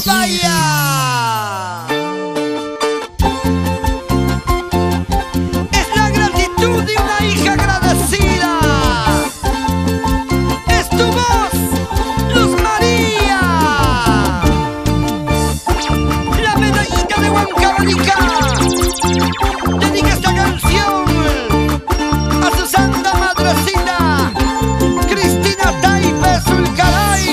¡Vaya! Es la gratitud de una hija agradecida. Es tu voz, Luz María. La medallita de Huancavelica dedica esta canción a su santa madrecita, Cristina Taipe Zulcaray.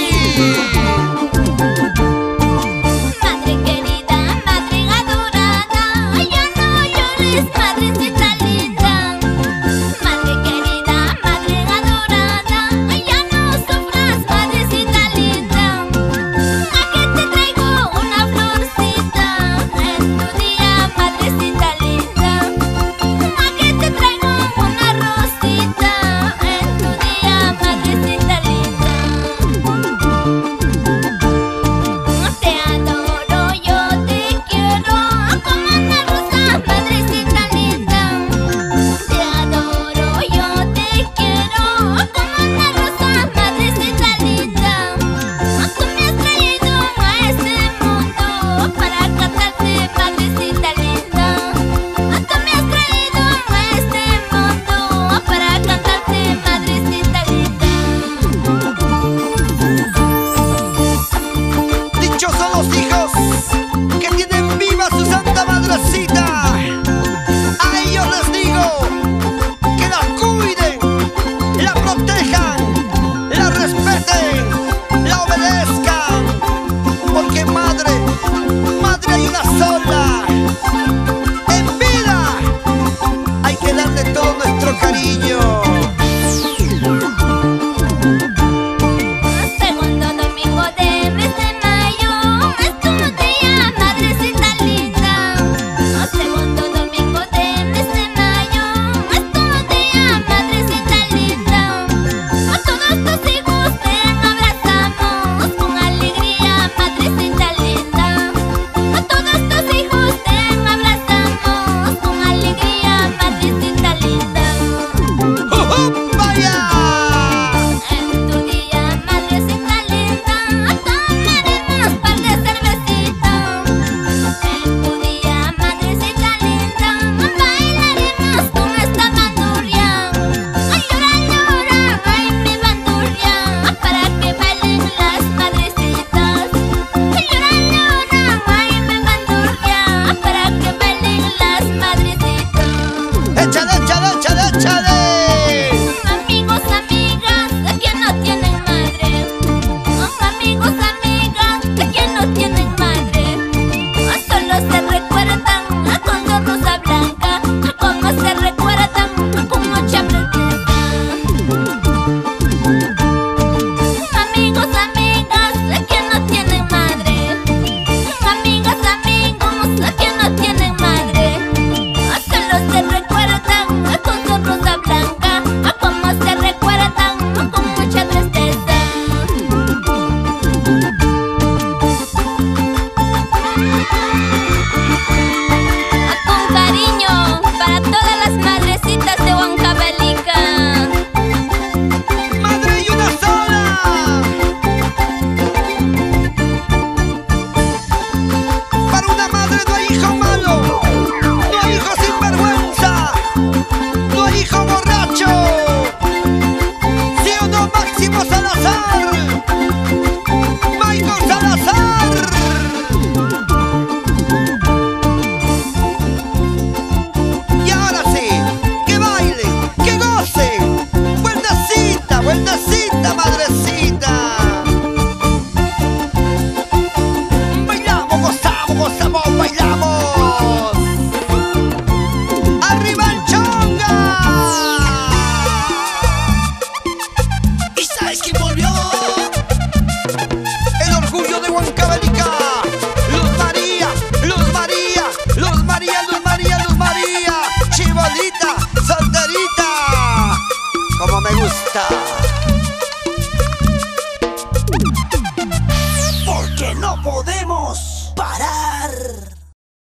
Madre querida, madre adorada, ya no llores, madrecita linda. Madre querida, madre adorada, ya no sufras, madrecita linda. Aquí te traigo una florcita en tu día, madrecita linda. Aquí te traigo una rosita en tu día, madrecita linda. Te adoro, yo te quiero como una rosa, madrecita linda. Te adoro, yo te quiero como una rosa, madrecita linda. Tú me has traído a este mundo para cantarte, madrecita linda. Tú me has traído a este mundo para cantarte, madrecita linda. Dichosos los hijos que tienen viva su santa madrecita. A ellos les digo que la cuiden, la protejan, la respeten, la obedezcan.